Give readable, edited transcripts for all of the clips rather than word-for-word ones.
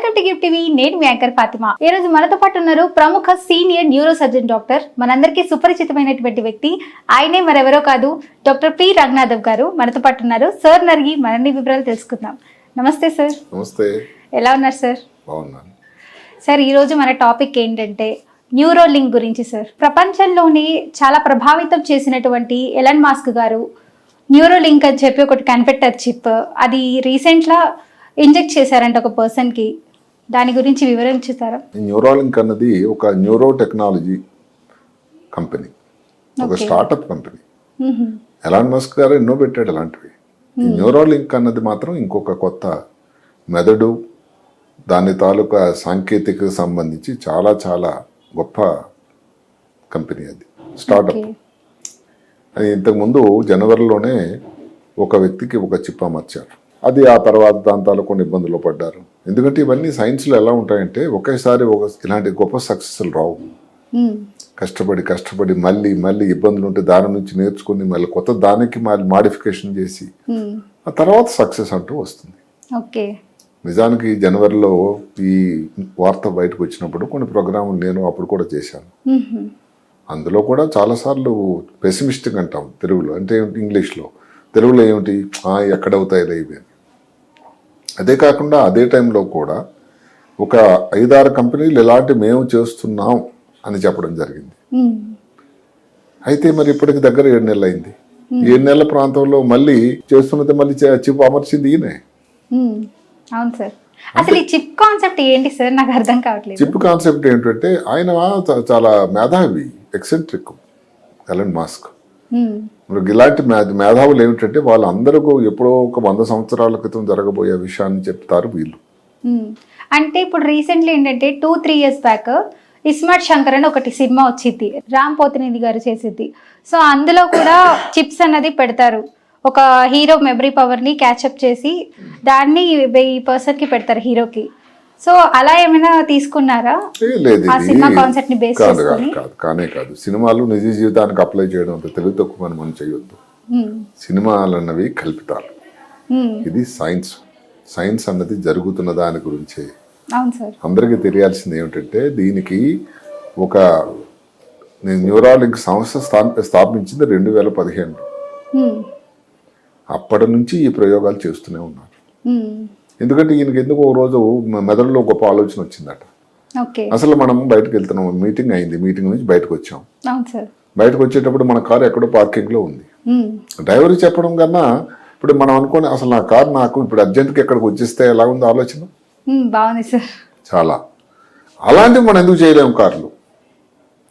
Welcome to gift TV. నేను మీ anchor Fatima. ఈ రోజు మనతో పాటు ఉన్నారు ప్రముఖ సీనియర్ న్యూరో సర్జన్ డాక్టర్, మనందరికీ సుపరిచితమైనటువంటి వ్యక్తి. ఆయనే మరెవరో కాదు, డాక్టర్ పి రంగనాథం గారు మనతో పాటు ఉన్నారు. సార్ నరిగి మరిన్ని వివరాలు తెలుసుకుందాం. నమస్తే సార్. నమస్తే. ఎలా ఉన్నారు సార్? బాగున్నాను సార్. ఈరోజు మన టాపిక్ ఏంటంటే న్యూరోలింక్ గురించి సార్. ప్రపంచంలోని చాలా ప్రభావితం చేసినటువంటి ఎలన్ మాస్క్ గారు న్యూరోలింక్ అని చెప్పి ఒకటి కనిపెట్టారు చిప్. అది రీసెంట్గా ఇంజెక్ట్ చేశారంట ఒక పర్సన్కి. దాని గురించి వివరించుతారా? న్యూరోలింక్ అన్నది ఒక న్యూరో టెక్నాలజీ కంపెనీ, ఒక స్టార్టప్ కంపెనీ. ఎలాన్ మస్క్ గారు ఎన్నో పెట్టాడు అలాంటివి. ఈ న్యూరోలింక్ అన్నది మాత్రం ఇంకొక కొత్త మెదడు, దాని తాలూకా సాంకేతికకు సంబంధించి చాలా చాలా గొప్ప కంపెనీ. అది స్టార్టప్. అది ఇంతకుముందు జనవరిలోనే ఒక వ్యక్తికి ఒక చిప్ అమర్చారు. అది ఆ తర్వాత దాంతో కొన్ని ఇబ్బందులు పడ్డారు. ఎందుకంటే ఇవన్నీ సైన్స్లో ఎలా ఉంటాయంటే ఒకేసారి ఇలాంటి గొప్ప సక్సెస్లు రావు. కష్టపడి మళ్ళీ ఇబ్బందులు ఉంటే దాని నుంచి నేర్చుకుని మళ్ళీ కొత్త దానికి మళ్ళీ మాడిఫికేషన్ చేసి ఆ తర్వాత సక్సెస్ అంటూ వస్తుంది. నిజానికి జనవరిలో ఈ వార్త బయటకు వచ్చినప్పుడు కొన్ని ప్రోగ్రాములు నేను అప్పుడు కూడా చేశాను. అందులో కూడా చాలాసార్లు పెసిమిస్టిక్ అంటాం తెలుగులో, అంటే ఇంగ్లీష్లో. తెలుగులో ఏమిటి, ఎక్కడవుతాయి ఇవి అని. అదే కాకుండా అదే టైంలో కూడా ఒక 5-6 కంపెనీలు ఇలాంటి మేము చేస్తున్నాం అని చెప్పడం జరిగింది. అయితే మరి ఇప్పటికి దగ్గర 7 నెలలు అయింది. 7 నెలల ప్రాంతంలో మళ్ళీ చేస్తున్నది, మళ్ళీ చిప్ అమర్చింది ఈయనే. అవును సార్. అసలు ఈ చిప్ కాన్సెప్ట్ ఏంటి సార్? నాకు అర్థం కావట్లేదు. చిప్ కాన్సెప్ట్ ఏంటంటే ఆయన చాలా మేధావి, ఎక్సెంట్రిక్ ఎలన్ మాస్క్. ఇలాంటి మేధావులు ఏమిటంటే వాళ్ళందరూ ఎప్పుడో ఒక 100 సంవత్సరాల క్రితం జరగబోయే విషయాన్ని చెప్తారు వీళ్ళు. అంటే ఇప్పుడు రీసెంట్లీ ఏంటంటే 2-3 ఇయర్స్ బ్యాక్ ఇస్మార్ట్ శంకర్ అని ఒకటి సినిమా వచ్చింది, రామ్ పోతినేని గారు చేసేది. సో అందులో కూడా చిప్స్ అన్నది పెడతారు. ఒక హీరో మెమరీ పవర్ ని క్యాచప్ చేసి దాన్ని ఈ పర్సన్ కి పెడతారు, హీరోకి. సో అలా ఏమైనా తీసుకున్నారా? ఆ సినిమా కాన్సెప్ట్ ని బేస్ చేసుకొని? కాదు. సినిమాలు నిజ జీవితానికి అప్లై చేయడం అంత తెలివి తక్కువ మనం చేయొద్దు. సినిమాలు అన్నవి కల్పితాలు. ఇది సైన్స్ అన్నది జరుగుతున్న దాని గురించే. అందరికీ తెలియాల్సింది ఏమిటంటే దీనికి ఒక న్యూరాలింక్ సంస్థ స్థాపించింది 2015లో. అప్పటి నుంచి ఈ ప్రయోగాలు చేస్తూనే ఉన్నారు. ఎందుకంటే ఈయనకి ఎందుకు ఒక రోజు మెదడులో గొప్ప ఆలోచన వచ్చిందట. అసలు మనం బయటకు వెళ్తున్నాం, మీటింగ్ అయింది, మీటింగ్ నుంచి బయటకు వచ్చాం. బయటకు వచ్చేటప్పుడు మన కారు ఎక్కడో పార్కింగ్ లో ఉంది. డ్రైవర్ చెప్పడం కన్నా ఇప్పుడు మనం అనుకోని అసలు నా కారు నాకు ఇప్పుడు అర్జెంట్గా ఎక్కడికి వచ్చేస్తే ఎలా ఉంది ఆలోచన? బాగుంది సార్. చాలా. అలాంటివి మనం ఎందుకు చేయలేము కార్లు?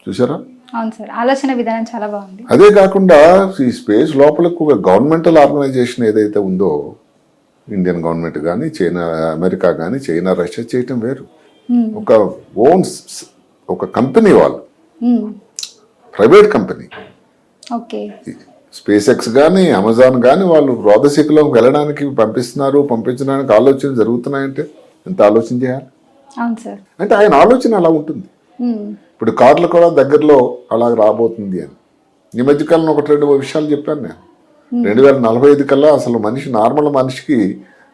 చూసారా? అవును సార్, ఆలోచన విధానం చాలా బాగుంది. అదే కాకుండా ఈ స్పేస్ లోపలకు ఒక గవర్నమెంటల్ ఆర్గనైజేషన్ ఏదైతే ఉందో, ఇండియన్ గవర్నమెంట్ కానీ, చైనా, అమెరికా కానీ, చైనా, రష్యా చేయటం వేరు. ఒక కంపెనీ, వాళ్ళు ప్రైవేట్ కంపెనీ. స్పేస్ ఎక్స్ కానీ, అమెజాన్ కానీ వాళ్ళు రోదశిఖలో వెళ్ళడానికి పంపించడానికి ఆలోచనలు జరుగుతున్నాయంటే ఎంత ఆలోచన చేయాలి? అంటే ఆయన ఆలోచన అలా ఉంటుంది. ఇప్పుడు కార్లు కూడా దగ్గరలో అలా రాబోతుంది అని ఈ మధ్యకాలంలో 1-2 విషయాలు చెప్పాను నేను. 2045 కల్లా అసలు నార్మల్ మనిషికి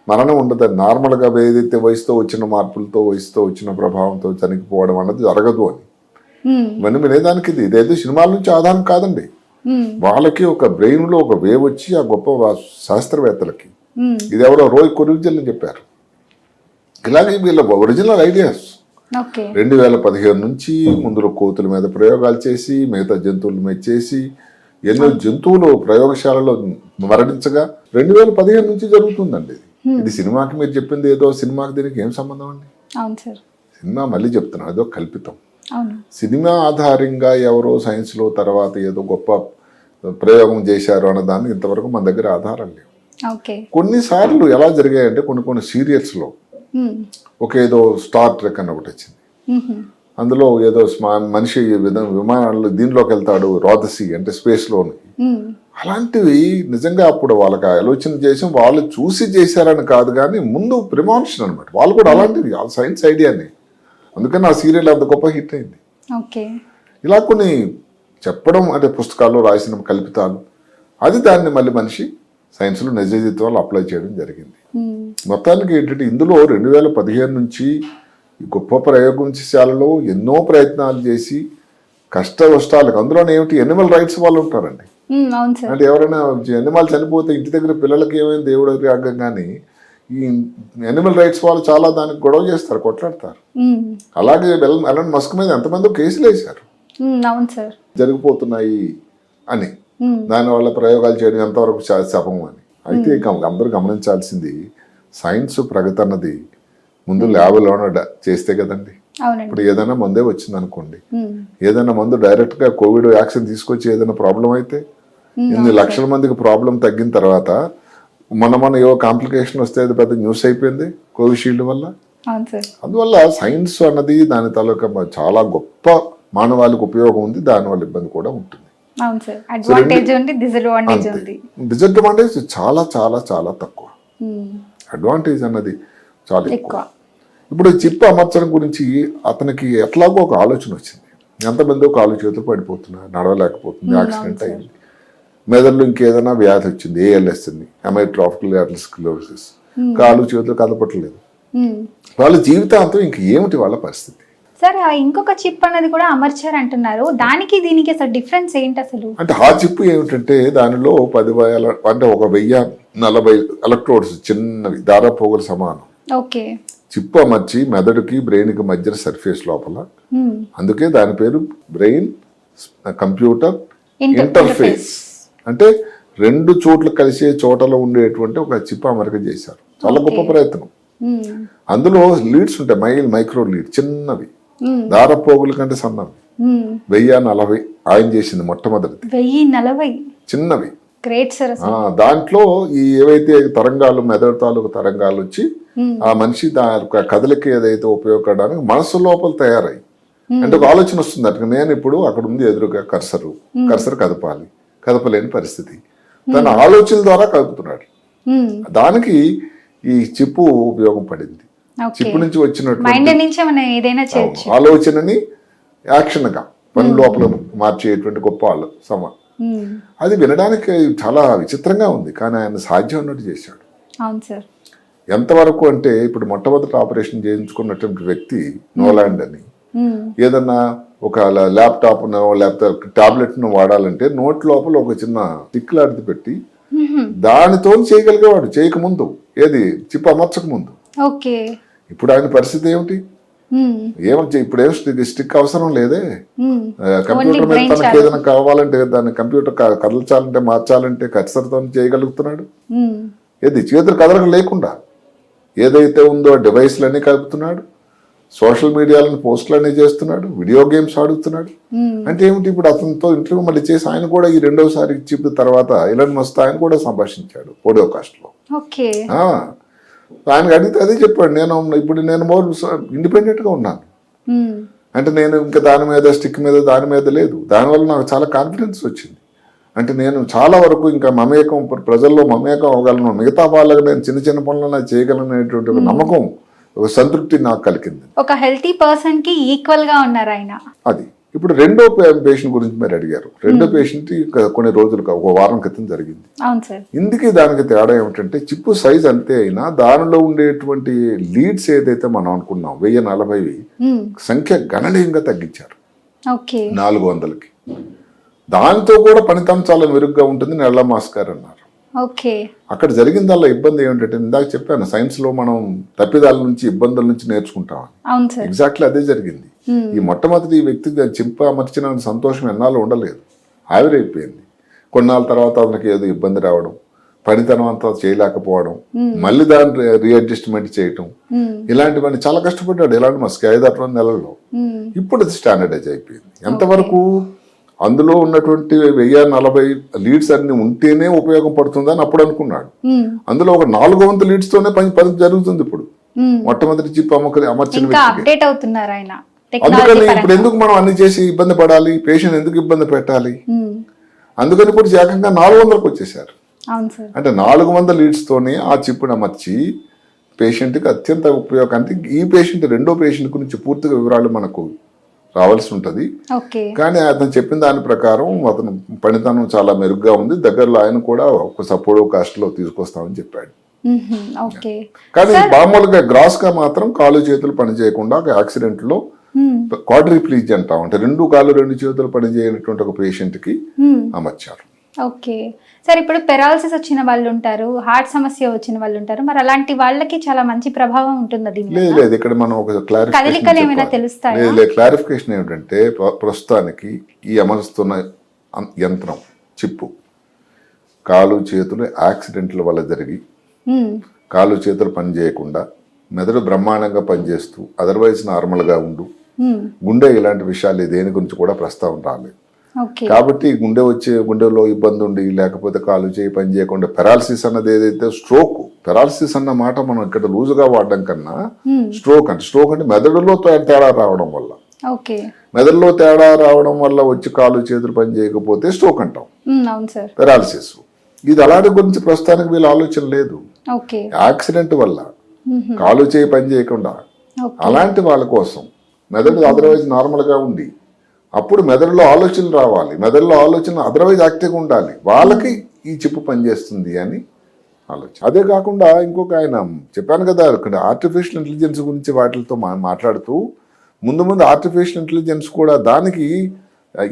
మరణం ఉండదని, నార్మల్గా ఏదైతే వయసుతో వచ్చిన మార్పులతో, వయసుతో వచ్చిన ప్రభావంతో చనిపోవడం అన్నది జరగదు అని. ఇవన్నీ వినేదానికి ఇదేదో సినిమాల నుంచి ఆధారం కాదండి. వాళ్ళకి ఒక బ్రెయిన్ లో ఒక వేవ్ వచ్చి ఆ గొప్ప శాస్త్రవేత్తలకి, ఇది ఎవరో రోయ్ కొరివిజన్ అని చెప్పారు. ఇలాగే వీళ్ళ ఒరిజినల్ ఐడియాస్ 2015 నుంచి ముందులో కోతుల మీద ప్రయోగాలు చేసి, మిగతా జంతువుల మీద చేసి, ఎన్నో జంతువులు ప్రయోగశాలలో మరణించగా 2015 నుంచి జరుగుతుందండి. ఇది సినిమాకి మీరు చెప్పింది ఏదో, సినిమాకి దీనికి ఏం సంబంధం అండి? సినిమా మళ్ళీ చెప్తున్నా, అదో కల్పితం. సినిమా ఆధారంగా ఎవరో సైన్స్ లో తర్వాత ఏదో గొప్ప ప్రయోగం చేశారు అన్న దాన్ని ఇంతవరకు మన దగ్గర ఆధారం లేవు. కొన్నిసార్లు ఎలా జరిగాయంటే కొన్ని సీరియల్స్ లో ఏదో స్టార్ ట్రెక్ అని ఒకటి వచ్చింది. అందులో ఏదో మనిషి విమానాల్లో దీనిలోకి వెళ్తాడు, రోదసి అంటే స్పేస్ లోని. అలాంటివి నిజంగా అప్పుడు వాళ్ళకి ఆలోచన చేసి వాళ్ళు చూసి చేశారని కాదు, కానీ ముందు ప్రిమాన్షన్ అనమాట. వాళ్ళు కూడా అలాంటిది సైన్స్ ఐడియాని, అందుకని ఆ సీరియల్ అంత గొప్ప హిట్ అయింది. ఇలా కొన్ని చెప్పడం అంటే పుస్తకాల్లో రాసిన కల్పితాలు, అది దాన్ని మళ్ళీ మనిషి సైన్స్లో నిజ జీవితంలో అప్లై చేయడం జరిగింది. మొత్తానికి ఏంటంటే ఇందులో 2015 నుంచి ఈ గొప్ప ప్రయోగశాలలో ఎన్నో ప్రయత్నాలు చేసి కష్టాలకు అందులో ఏమిటి ఎనిమల్ రైట్స్ వాళ్ళు ఉంటారండి. అవును సార్. అంటే ఎవరైనా ఎనిమల్ చనిపోతే ఇంటి దగ్గర పిల్లలకి ఏమైంది దేవుడు రాగం, కానీ ఈ ఎనిమల్ రైట్స్ వాళ్ళు చాలా దానికి గొడవ చేస్తారు, కొట్లాడతారు. అలాగే ఎలాంటి మస్క్ మీద ఎంతమంది కేసులు వేశారు అవును సార్ జరిగిపోతున్నాయి అని, దానివల్ల ప్రయోగాలు చేయడం ఎంతవరకు శపం అని. అయితే అందరూ గమనించాల్సింది సైన్స్ ప్రగతి అన్నది ముందు ల్యాబ్లోనే చేస్తే కదండి. ఇప్పుడు ఏదైనా మందే వచ్చింది అనుకోండి, ఏదైనా మందు డైరెక్ట్ గా కోవిడ్ వ్యాక్సిన్ తీసుకొచ్చి ఏదైనా ప్రాబ్లం అయితే ఇన్ని లక్షల మందికి ప్రాబ్లం తగ్గిన తర్వాత మన ఏవో కాంప్లికేషన్ వస్తే అది పెద్ద న్యూస్ అయిపోయింది కోవిషీల్డ్ వల్ల. అందువల్ల సైన్స్ అన్నది దాని తాలూకా చాలా గొప్ప మానవాళికి ఉపయోగం ఉంది, దానివల్ల ఇబ్బంది కూడా ఉంటుంది. డిసడ్వాంటేజ్ చాలా చాలా చాలా తక్కువ, అడ్వాంటేజ్ అన్నది చాలా ఎక్కువ. ఇప్పుడు చిప్ అమర్చడం గురించి అతనికి ఎట్లాగో ఒక ఆలోచన వచ్చింది. ఎంతమంది కాలు చేతులు పడిపోతున్నారు, నడవలేకపోతుంది, యాక్సిడెంట్ అయింది, మెదడులో ఇంకేదైనా వ్యాధి వచ్చింది, ALS ఉంది, అమైట్రాఫిక్ స్క్లెరోసిస్, కాలు చేతులు కదపట్లేదు, వాళ్ళ జీవితాంతం ఇంక ఏమిటి వాళ్ళ పరిస్థితి? సరే, ఇంకొక చిప్ అనేది కూడా అమర్చారు అంటున్నారు, దానికి దీనికి అసలు డిఫరెన్స్ ఏంటి అసలు? అంటే ఆ చిప్ ఏమిటంటే దానిలో 10 అంటే 1040 ఎలక్ట్రోడ్స్ చిన్నవి దారపోగులు సమానం. ఓకే. చిప్ అమర్చి మెదడుకి బ్రెయిన్కి మధ్య సర్ఫేస్ లోపల, అందుకే దాని పేరు బ్రెయిన్ కంప్యూటర్ ఇంటర్ఫేస్. అంటే రెండు చోట్ల కలిసే చోటలో ఉండేటువంటి ఒక చిప్ అమరిక చేశారు. చాలా గొప్ప ప్రయత్నం. అందులో లీడ్స్ ఉంటాయి, మైక్రో లీడ్, చిన్నవి, దారపోగుల కంటే సన్నవి. 1040 ఆయన చేసింది మొట్టమొదటి. 1040 చిన్నవి. Great sir. దాంట్లో ఈ ఏవైతే తరంగాలు, మెదడు తాలూకు తరంగాలు వచ్చి ఆ మనిషి కదలికి ఏదైతే ఉపయోగపడడానికి మనసు లోపల తయారై, అంటే ఒక ఆలోచన వస్తుంది అటు, నేను ఇప్పుడు అక్కడ ఉంది ఎదురుగా కర్సర్ కదపాలి, కదపలేని పరిస్థితి, తన ఆలోచన ద్వారా కదుపుతున్నాడు. దానికి ఈ చిప్పు ఉపయోగం పడింది. చిప్పు నుంచి వచ్చినటువంటి ఆలోచనని యాక్షన్ గా పని లోపల మార్చేటువంటి గొప్ప అది వినడానికి చాలా విచిత్రంగా ఉంది, కానీ ఆయన సాధ్యం అన్నట్టు చేశాడు. ఎంతవరకు అంటే ఇప్పుడు మొట్టమొదటి ఆపరేషన్ చేయించుకున్నటువంటి వ్యక్తి నోలాండ్ అని, ఏదన్నా ఒక ల్యాప్టాప్ లేకపోతే టాబ్లెట్ ను వాడాలంటే నోట్ లోపల ఒక చిన్న టిక్లాడిది పెట్టి దానితో చేయగలిగేవాడు, చేయకముందు, ఏది చిప్ అమర్చక ముందు. ఇప్పుడు ఆయన పరిస్థితి ఏమిటి? ఇప్పుడు ఏం స్టిక్ అవసరం లేదే, కంప్యూటర్ మీద తనకి ఏదైనా కావాలంటే దాన్ని కంప్యూటర్ కదల్చాలంటే మార్చాలంటే కర్సర్తో చేయగలుగుతున్నాడు. ఏది చేతులు కదలక లేకుండా ఏదైతే ఉందో డివైస్లన్నీ కలుపుతున్నాడు, సోషల్ మీడియాలను పోస్టులన్నీ చేస్తున్నాడు, వీడియో గేమ్స్ ఆడుతున్నాడు. అంటే ఏమిటి? ఇప్పుడు అతనితో ఇంటర్వ్యూ మళ్ళీ చేసి ఆయన కూడా ఈ రెండోసారి చిప్ తర్వాత ఎలన్ మస్క్ ఆయన కూడా సంభాషించాడు పోడ్కాస్ట్ లో. ఆయనకు అడిగితే అదే చెప్పాడు, ఇప్పుడు నేను మోర్ ఇండిపెండెంట్ గా ఉన్నాను, అంటే నేను ఇంకా దాని మీద స్టిక్ మీద దాని మీద లేదు, దానివల్ల నాకు చాలా కాన్ఫిడెన్స్ వచ్చింది. అంటే నేను చాలా వరకు ఇంకా మమేకం, ప్రజల్లో మమేకం అవ్వగలను, మిగతా వాళ్ళకి నేను చిన్న చిన్న పనులను చేయగలను అనేటువంటి ఒక నమ్మకం, ఒక సంతృప్తి నాకు కలిగింది. ఒక హెల్తీ పర్సన్ కి ఈక్వల్ గా ఉన్నారు ఆయన. అది ఇప్పుడు రెండో పేషెంట్ గురించి మీరు అడిగారు. రెండో పేషెంట్ కొన్ని రోజులుగా ఒక వారం క్రితం జరిగింది. ఇందుకే దానికి తేడా ఏమిటంటే చిప్పు సైజ్ అంతే అయినా దానిలో ఉండేటువంటి లీడ్స్ ఏదైతే మనం అనుకున్నాం 1040 సంఖ్య గణనీయంగా తగ్గించారు 400కి. దాంతో కూడా పనితం చాలా మెరుగ్గా ఉంటుంది నెల మాస్కర్ అన్నారు. అక్కడ జరిగిందల్లా ఇబ్బంది ఏమిటంటే ఇందాక చెప్పాను, సైన్స్ లో మనం తప్పిదాల నుంచి ఇబ్బందుల నుంచి నేర్చుకుంటాం. ఎగ్జాక్ట్లీ అదే జరిగింది. ఈ మొట్టమొదటి వ్యక్తి చింప అమర్చిన సంతోషం ఎన్నాళ్ళు ఉండలేదు, ఆవిరైపోయింది. కొన్నాళ్ళ తర్వాత అతనికి ఏదో ఇబ్బంది రావడం, పనితనం అంతా చేయలేకపోవడం, మళ్ళీ దాన్ని రీఅడ్జస్ట్మెంట్ చేయటం, ఇలాంటివన్నీ చాలా కష్టపడ్డాడు ఎలాంటి మస్క్ 5-6 నెలల్లో. ఇప్పుడు అది స్టాండర్డైజ్ అయిపోయింది. ఎంతవరకు అందులో ఉన్నటువంటి 1040 లీడ్స్ అన్ని ఉంటేనే ఉపయోగం పడుతుందని అప్పుడు అనుకున్నాడు. అందులో ఒక 400 లీడ్స్ తోనే పని జరుగుతుంది ఇప్పుడు. మొట్టమొదటి చిప్ అమర్చిన అందుకని ఇప్పుడు ఎందుకు మనం అన్ని చేసి ఇబ్బంది పడాలి, పేషెంట్ ఎందుకు ఇబ్బంది పెట్టాలి? అందుకని ఇప్పుడు ఏకంగా 400కి వచ్చేసారు. అంటే 400 లీడ్స్ తోనే ఆ చిప్పును అమర్చి పేషెంట్కి అత్యంత ఉపయోగానికి, ఈ పేషెంట్ రెండో పేషెంట్ గురించి పూర్తిగా వివరాలు మనకు రావాల్సి ఉంటుంది. ఓకే. కానీ అతను చెప్పిన దాని ప్రకారం అతను పనితనం చాలా మెరుగ్గా ఉంది, దగ్గరలో ఆయన కూడా ఒక సపోర్ట్ కాస్ట్ లో తీసుకొస్తామని చెప్పాడు. ఓకే. కానీ మామూలుగా గ్రాస్ గా మాత్రం కాలు చేతులు పని చేయకుండా ఒక యాక్సిడెంట్ లో క్వాడ్రిప్లీజ్ అంటాం, అంటే 2 కాళ్ళు 2 చేతులు పని చేయనటువంటి ఒక పేషెంట్ కి అమర్చారు. ఓకే సార్, ఇప్పుడు పెరాలసిస్ వచ్చిన వాళ్ళు ఉంటారు, హార్ట్ సమస్య వచ్చిన వాళ్ళు ఉంటారు, మరి అలాంటి వాళ్ళకి చాలా మంచి ప్రభావం ఉంటుంది. లేదు ఇక్కడ మనం ఒక క్లారిఫికేషన్ ఏమిటంటే, ప్రస్తుతానికి ఈ అమరుస్తున్న యంత్రం చిప్పు కాలు చేతులు యాక్సిడెంట్ల వల్ల జరిగి కాలు చేతులు పని చేయకుండా మెదడు బ్రహ్మాండంగా పనిచేస్తూ అదర్వైజ్ నార్మల్గా ఉండు, గుండె ఇలాంటి విషయాలు దేని గురించి కూడా ప్రస్తావన రాలేదు. కాబట్టి గుండెలో ఇబ్బంది ఉండి లేకపోతే కాలు చేయి పని చేయకుండా పెరాలసిస్ అన్నది ఏదైతే స్ట్రోక్, పెరాలసిస్ అన్న మాట మనం ఇక్కడ లూజుగా వాడడం కన్నా స్ట్రోక్ అంటే మెదడులో తేడా రావడం వల్ల, మెదడులో తేడా రావడం వల్ల వచ్చి కాలు చేతులు పని చేయకపోతే స్ట్రోక్ అంటాం, పెరాలసిస్. ఇది అలాంటి గురించి ప్రస్తుతానికి వీళ్ళ ఆలోచన లేదు. యాక్సిడెంట్ వల్ల కాలు చేయి పని చేయకుండా అలాంటి వాళ్ళ కోసం మెదడు అదర్వైజ్ నార్మల్ గా ఉండి అప్పుడు మెదడులో ఆలోచనలు రావాలి, మెదడులో ఆలోచన అదర్వైజ్ యాక్టివ్గా ఉండాలి, వాళ్ళకి ఈ చిప్పు పనిచేస్తుంది అని ఆలోచన. అదే కాకుండా ఇంకొక ఆయన చెప్పాను కదా ఇక్కడ ఆర్టిఫిషియల్ ఇంటెలిజెన్స్ గురించి వాటితో మాట్లాడుతూ ముందు ఆర్టిఫిషియల్ ఇంటెలిజెన్స్ కూడా దానికి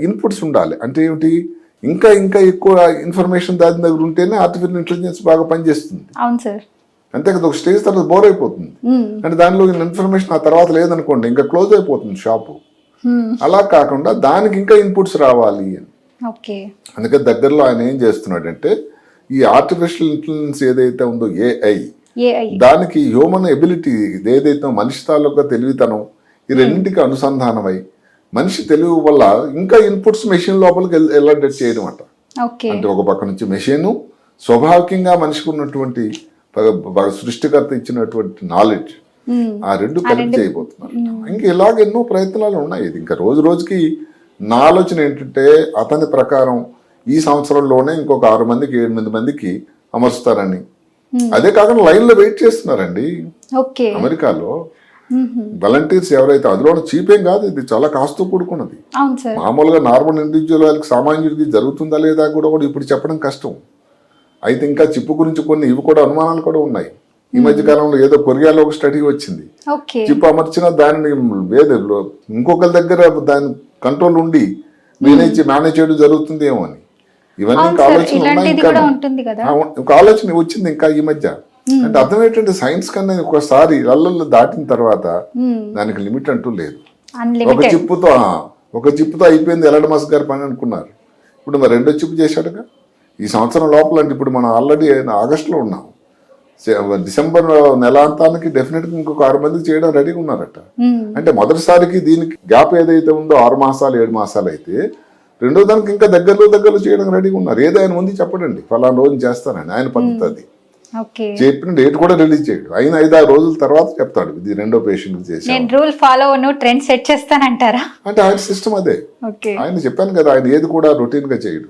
ఇన్పుట్స్ ఉండాలి. అంటే ఏమిటి, ఇంకా ఎక్కువ ఇన్ఫర్మేషన్ దాని దగ్గర ఉంటేనే ఆర్టిఫిషియల్ ఇంటెలిజెన్స్ బాగా పనిచేస్తుంది. అవును సార్. అంతే కదా, ఒక స్టేజ్ తర్వాత బోర్ అయిపోతుంది. అంటే దానిలో ఇన్ఫర్మేషన్ ఆ తర్వాత లేదనుకోండి ఇంకా క్లోజ్ అయిపోతుంది షాపు. అలా కాకుండా దానికి ఇంకా ఇన్పుట్స్ రావాలి అని. అందుకే దగ్గరలో ఆయన ఏం చేస్తున్నాడంటే ఈ ఆర్టిఫిషియల్ ఇంటెలిజెన్స్ ఏదైతే ఉందో ఏఐ, దానికి హ్యూమన్ ఎబిలిటీ ఏదైతే మనిషి తాలూకా తెలివితనం ఈ రెండింటికి అనుసంధానమై మనిషి తెలివి వల్ల ఇంకా ఇన్పుట్స్ మెషిన్ లోపలికి వెళ్ళేటట్టు చేయడం అంట. అంటే ఒక పక్క నుంచి మెషిన్ స్వాభావికంగా మనిషికి ఉన్నటువంటి సృష్టికర్త ఇచ్చినటువంటి నాలెడ్జ్ ఆ రెండు కనెక్ట్ చేయబోతున్నారు. ఇంకా ఇలాగ ఎన్నో ప్రయత్నాలు ఉన్నాయి. ఇది ఇంకా రోజు రోజుకి నా ఆలోచన ఏంటంటే అతని ప్రకారం ఈ సంవత్సరంలోనే ఇంకొక 6 మందికి 8 మందికి అమరుస్తారని. అదే కాకుండా లైన్ లో వెయిట్ చేస్తున్నారండి అమెరికాలో వాలంటీర్స్ ఎవరైతే. అందులో చీపేం కాదు, ఇది చాలా కాస్తో కూడుకున్నది. మామూలుగా నార్మల్ ఇండివిజువల్ వాళ్ళకి సామాన్యుడికి జరుగుతుందా లేదా కూడా ఇప్పుడు చెప్పడం కష్టం. అయితే ఇంకా చిప్పు గురించి కొన్ని ఇవి కూడా అనుమానాలు కూడా ఉన్నాయి. ఈ మధ్య కాలంలో ఏదో కొరియాలో ఒక స్టడీ వచ్చింది, చిప్ అమర్చిన దానిని ఇంకొకరి దగ్గర దాని కంట్రోల్ ఉండి మేనేజ్ చేయడం జరుగుతుందేమో అని. ఇవన్నీ ఇంకా ఆలోచన ఉన్నాయి. ఇంకా ఆలోచన వచ్చింది ఇంకా ఈ మధ్య. అంటే అర్థం ఏంటంటే సైన్స్ కన్నా ఒకసారి అల్లల్లో దాటిన తర్వాత దానికి లిమిట్ అంటూ లేదు. ఒక చిప్పుతో అయిపోయింది ఎలన్ మస్క్ గారి పని అనుకున్నారు. ఇప్పుడు మరి 2వ చిప్పు చేశాడుగా ఈ సంవత్సరం లోపల. అంటే ఇప్పుడు మనం ఆల్రెడీ ఆగస్టులో ఉన్నాం, డిసెంబర్ నెలాంతానికి డెఫినెట్ గా ఇంకొక 6 మందికి చేయడం రెడీగా ఉన్నారట. అంటే మొదటిసారికి దీనికి గ్యాప్ ఏదైతే ఉందో 6 మాసాలు 7 మాసాలు అయితే రెండో దానికి ఇంకా దగ్గరలో చేయడం రెడీగా ఉన్నారు. ఏదో ఆయన ముందు చెప్పడండి ఫలానా రోజు చేస్తానని, ఆయన పద్ధతి అది. చెప్పిన డేట్ కూడా రిలీజ్ చేయడు, అయిన 5-6 రోజుల తర్వాత చెప్తాడు ఇది 2వ పేషెంట్ చేసి ట్రెండ్ సెట్ చేస్తానంటారా. అంటే ఆయన సిస్టమ్ అదే. ఆయన చెప్పాను కదా, ఆయన ఏది కూడా రొటీన్ గా చేయడు.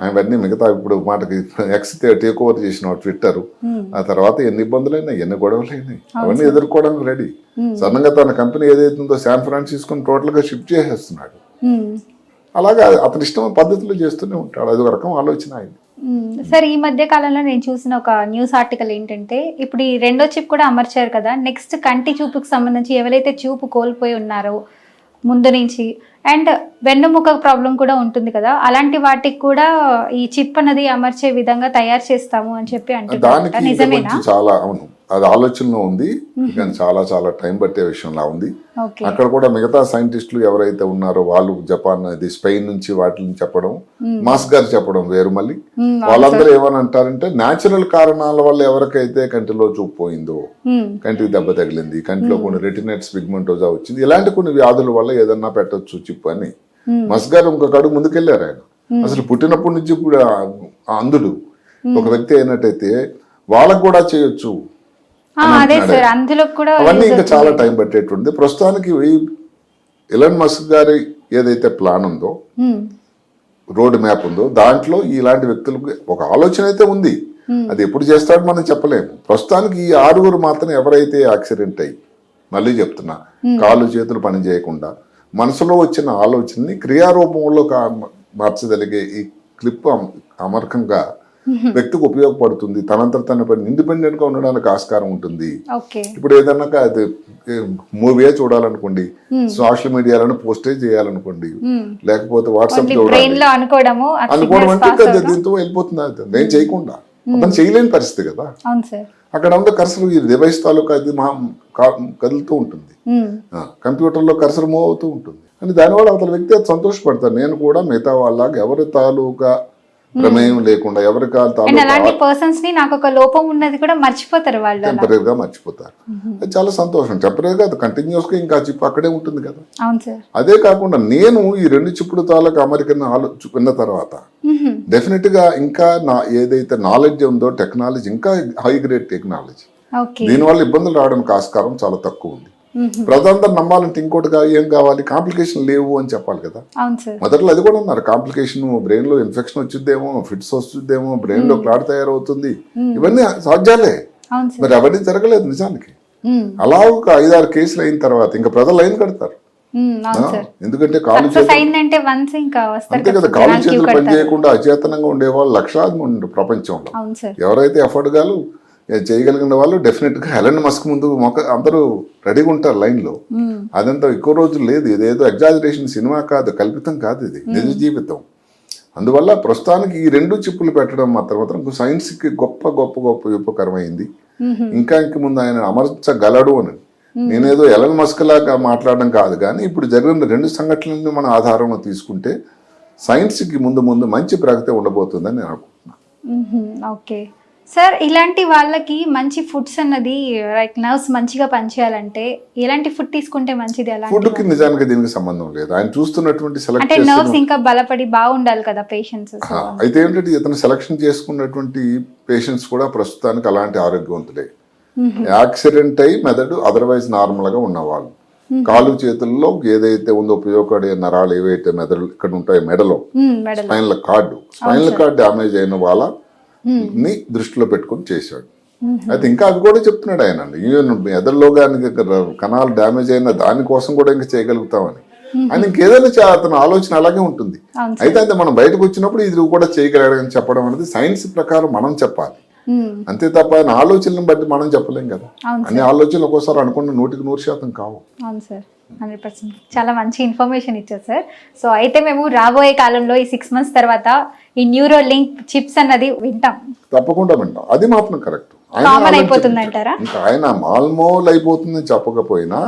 అవన్నీ మిగతా ఇప్పుడు మాటకి ఎక్స్ టేక్ ఓవర్ చేసిన ట్విట్టర్, ఆ తర్వాత ఎన్ని ఇబ్బందులైనా ఎన్ని గొడవలైనాయి అవన్నీ ఎదుర్కోవడానికి రెడీ. సడన్గా తన కంపెనీ ఏదైతుందో శాన్ ఫ్రాన్సిస్కోని టోటల్ గా షిఫ్ట్ చేసేస్తున్నాడు. అలాగా అతని ఇష్టం పద్ధతిలో చేస్తూనే ఉంటాడు. అది ఒక రకం ఆలోచన ఆయన. సార్, ఈ మధ్య కాలంలో నేను చూసిన ఒక న్యూస్ ఆర్టికల్ ఏంటంటే ఇప్పుడు ఈ 2వ చిప్ కూడా అమర్చారు కదా, నెక్స్ట్ కంటి చూపుకి సంబంధించి ఎవరైతే చూపు కోల్పోయి ఉన్నారో ముందు నుంచి అండ్ వెన్నుముక ప్రాబ్లం కూడా ఉంటుంది కదా, అలాంటి వాటికి కూడా ఈ చిప్ అనేది అమర్చే విధంగా తయారు చేస్తాము అని చెప్పి అంటున్నారు. నిజమేనా? చాలా అవును, అది ఆలోచనలో ఉంది, కానీ చాలా టైం పట్టే విషయంలా ఉంది. అక్కడ కూడా మిగతా సైంటిస్టులు ఎవరైతే ఉన్నారో వాళ్ళు జపాన్ అది స్పెయిన్ నుంచి వాటిని చెప్పడం, మాస్ గారు చెప్పడం వేరు. మళ్ళీ వాళ్ళందరూ ఏమని అంటారంటే న్యాచురల్ కారణాల వల్ల ఎవరికైతే కంటిలో చూపు పోయిందో, కంటికి దెబ్బ తగిలింది, కంటిలో కొన్ని రెటినైటిస్ పిగ్మెంటోజా వచ్చింది, ఇలాంటి కొన్ని వ్యాధుల వల్ల ఏదన్నా పెట్టొచ్చు చిప్ అని మస్ గారు ఇంకొక అడుగు ముందుకెళ్లారు. ఆయన అసలు పుట్టినప్పటి నుంచి కూడా అంధుడు ఒక వ్యక్తి అయినట్టయితే వాళ్ళకు కూడా చేయొచ్చు. అవన్నీ ఇంకా చాలా టైం పట్టేటువంటి. ప్రస్తుతానికి ఎలన్ మస్క్ గారి ఏదైతే ప్లాన్ ఉందో, రోడ్ మ్యాప్ ఉందో, దాంట్లో ఇలాంటి వ్యక్తులకు ఒక ఆలోచన అయితే ఉంది. అది ఎప్పుడు చేస్తాడో మనం చెప్పలేము. ప్రస్తుతానికి ఈ 6 మాత్రం ఎవరైతే యాక్సిడెంట్ అయ్యి, మళ్ళీ చెప్తున్నా, కాళ్ళు చేతులు పని చేయకుండా మనసులో వచ్చిన ఆలోచనని క్రియారూపంలో మార్చగలిగే ఈ క్లిప్ అమర్కంగా వ్యక్తికి ఉపయోగపడుతుంది. తనంతట తన పని ఇండిపెండెంట్ గా ఉండడానికి ఆస్కారం ఉంటుంది. ఇప్పుడు ఏదన్నా అది మూవీ చూడాలనుకోండి, సోషల్ మీడియాలో పోస్టేజ్ చేయాలనుకోండి, లేకపోతే వాట్సాప్ అనుకోవడం అంటే దీంతో వెళ్ళిపోతుంది. అది నేను చేయకుండా అతను చేయలేని పరిస్థితి కదా. అక్కడ ఉందో కర్సర్ ఈ డివైస్ తాలూకా అది కదులుతూ ఉంటుంది, కంప్యూటర్ లో కర్సర్ మూవ్ అవుతూ ఉంటుంది. అని దానివల్ల అవతల వ్యక్తి అది సంతోషపడతారు. నేను కూడా మిగతా వాళ్ళకి ఎవరి తాలూకా ప్రమేయం లేకుండా ఎవరి నాకు ఒక లోపం ఉన్నది కూడా మర్చిపోతారు, వాళ్ళు టెంపరీగా మర్చిపోతారు. అది చాలా సంతోషం. టెంపరీగా అది కంటిన్యూస్ గా ఇంకా చిప్ అక్కడే ఉంటుంది కదా. అదే కాకుండా నేను ఈ 2 చిప్పుడు తాలూకా అమెరికన్ విన్న తర్వాత డెఫినెట్ గా ఇంకా నా ఏదైతే నాలెడ్జ్ ఉందో టెక్నాలజీ ఇంకా హై గ్రేడ్ టెక్నాలజీ, దీనివల్ల ఇబ్బందులు రావడానికి ఆస్కారం చాలా తక్కువ ఉంది. ప్రజలందరూ నమ్మాలంటే ఇంకోటిగా ఏం కావాలి, కాంప్లికేషన్ లేవు అని చెప్పాలి కదా. మొదట్లో అది కూడా ఉన్నారు, కాంప్లికేషన్ బ్రెయిన్ లో ఇన్ఫెక్షన్ వచ్చిద్దేమో, ఫిట్స్ వస్తుందేమో, బ్రెయిన్ లో క్లాట్ తయారవుతుంది, ఇవన్నీ సాధ్యాలే. మరి అవన్నీ జరగలేదు నిజానికి. అలా ఒక 5-6 కేసులు అయిన తర్వాత ఇంకా ప్రజలు లైన్ కడతారు. ఎందుకంటే కాలు చేతులు అంతే కదా, కాలు చేతులు పని చేయకుండా అచేతనంగా ఉండేవాళ్ళు లక్షలాది మంది ప్రపంచంలో. ఎవరైతే ఎఫర్ట్ గాలు చేయగలిగిన వాళ్ళు డెఫినెట్ గా ఎలన్ మస్క్ ముందు అందరూ రెడీగా ఉంటారు లైన్ లో. అదంతా ఎక్కువ రోజులు లేదు, ఇదేదో ఎగ్జాజరేషన్ సినిమా కాదు, కల్పితం కాదు, ఇది నిజ జీవితం. అందువల్ల ప్రస్తుతానికి ఈ 2 చిప్పులు పెట్టడం మాత్రం సైన్స్ కి గొప్ప ఉపకరమైంది. ఇంకా ముందు ఆయన అమర్చగలడు అని నేనేదో ఎలన్ మస్క్ లాగా మాట్లాడడం కాదు, కానీ ఇప్పుడు జరిగిన 2 సంఘటనలను మన ఆధారంలో తీసుకుంటే సైన్స్ కి ముందు మంచి ప్రగతి ఉండబోతుందని నేను అనుకుంటున్నాను. సార్, ఇలాంటి వాళ్ళకి మంచి ఫుడ్స్ అన్నది లైక్ నర్వ్స్ మంచిగా పనిచేయాలంటే ఎలాంటి ఫుడ్ తీసుకుంటే మంచిది? ఫుడ్ కి నిజానికి దీనికి సంబంధం లేదు. ఆయన చూస్తున్నటువంటి అంటే నర్వ్స్ ఇంకా బలపడి బాగుండాలి కదా పేషెంట్స్. అయితే ఏంటంటే ఇతను సెలక్షన్ చేసుకున్నటువంటి పేషెంట్స్ కూడా ప్రస్తుతానికి అలాంటి ఆరోగ్యవంతులే. యాక్సిడెంట్ అయి మెదడు అదర్వైజ్ నార్మల్ గా ఉన్నవాళ్ళు, కాలు చేతుల్లో ఏదైతే ఉందో ఉపయోగపడే నరాలు ఏవైతే మెదడు ఇక్కడ ఉంటాయి మెడలో, స్పైనల్ కార్డ్ డ్యామేజ్ అయిన వాళ్ళ ని దృష్టిలో పెట్టుకుని చేశాడు. అయితే ఇంకా అది కూడా చెప్తున్నాడు ఆయన, ఈవెన్ మెదడులో కానీ కణాలు డ్యామేజ్ అయిన దానికోసం కూడా ఇంకా చేయగలుగుతామని. ఆయన ఇంకేదైనా అతని ఆలోచన అలాగే ఉంటుంది. అయితే మనం బయటకు వచ్చినప్పుడు ఇది కూడా చేయగలగని చెప్పడం అనేది సైన్స్ ప్రకారం మనం చెప్పాలి, అంతే తప్ప ఆయన ఆలోచనలను బట్టి మనం చెప్పలేం కదా. అన్ని ఆలోచనలు ఒక్కోసారి అనుకున్న 100% కావు. అవును సార్, 100%. చాలా మంచి ఇన్ఫర్మేషన్ ఇచ్చారు సార్. సో అయితే మేము రాబోయే కాలంలో ఈ 6 months తర్వాత ఈ న్యూరో లింక్ చిప్స్ అన్నది వింటాం, తప్పకుండా వింటాం. అది మాత్రం కరెక్ట్. ఇంకా ఆయన మాల్మోల్ అయిపోతుందని చెప్పకపోయినా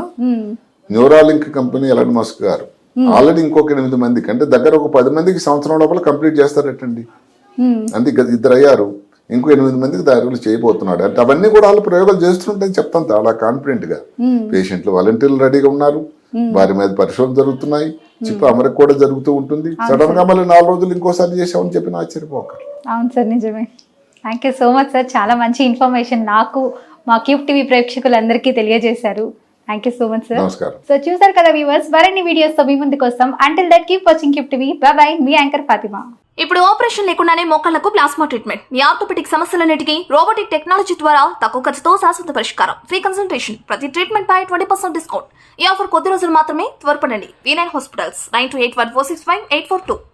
న్యూరాలింక్ కంపెనీ ఎలన్ మస్క్ గారు ఆల్రెడీ ఇంకొక 8 మందికి అంటే దగ్గర ఒక 10 మందికి సంవత్సరం లోపల కంప్లీట్ చేస్తారటండి. అంటే 2 అయ్యారు, ఇంకో 8 మందికి దారులు చేయబోతున్నాడు. అంటే అవన్నీ కూడా వాళ్ళు ప్రయోగాలు చేస్తుంటాయని చెప్తాను చాలా కాన్ఫిడెంట్ గా. పేషెంట్లు వాలంటీర్లు రెడీగా ఉన్నారు, వారి మీద పరిశోధన జరుగుతున్నాయి, చిప్ అమరిక కూడా జరుగుతూ ఉంటుంది. సడన్ గా మళ్ళీ 4 రోజులు ఇంకోసారి చేసామని చెప్పి ఆశ్చర్యపోక. అవును సార్, నిజమే. Thank you so much sir, చాలా మంచి ఇన్ఫర్మేషన్ నాకు మా క్యూబ్ టీవీ ప్రేక్షకులందరికీ తెలియజేశారు. Thank you so much sir. నమస్కారం. సో చూసారు కదా వ్యూవర్స్, మరిన్ని వీడియోస్ తో మీ ముందుకు వస్తాం. Until that keep watching cube TV. By by, me anchor Fatima. ఇప్పుడు ఆపరేషన్ లేకుండానే మోకాళ్లకు ప్లాస్మా ట్రీట్మెంట్, మీ ఆర్థోపెడిక్ సమస్యలన్నిటికీ రోబోటిక్ టెక్నాలజీ ద్వారా తక్కువ ఖర్చుతో శాశ్వత పరిష్కారం, ఫ్రీ కన్సల్టేషన్, ప్రతి ట్రీట్మెంట్ పై 20% డిస్కౌంట్. ఈ ఆఫర్ కొద్ది రోజులు మాత్రమే, త్వరపడండి. V9 hospitals 9281465842.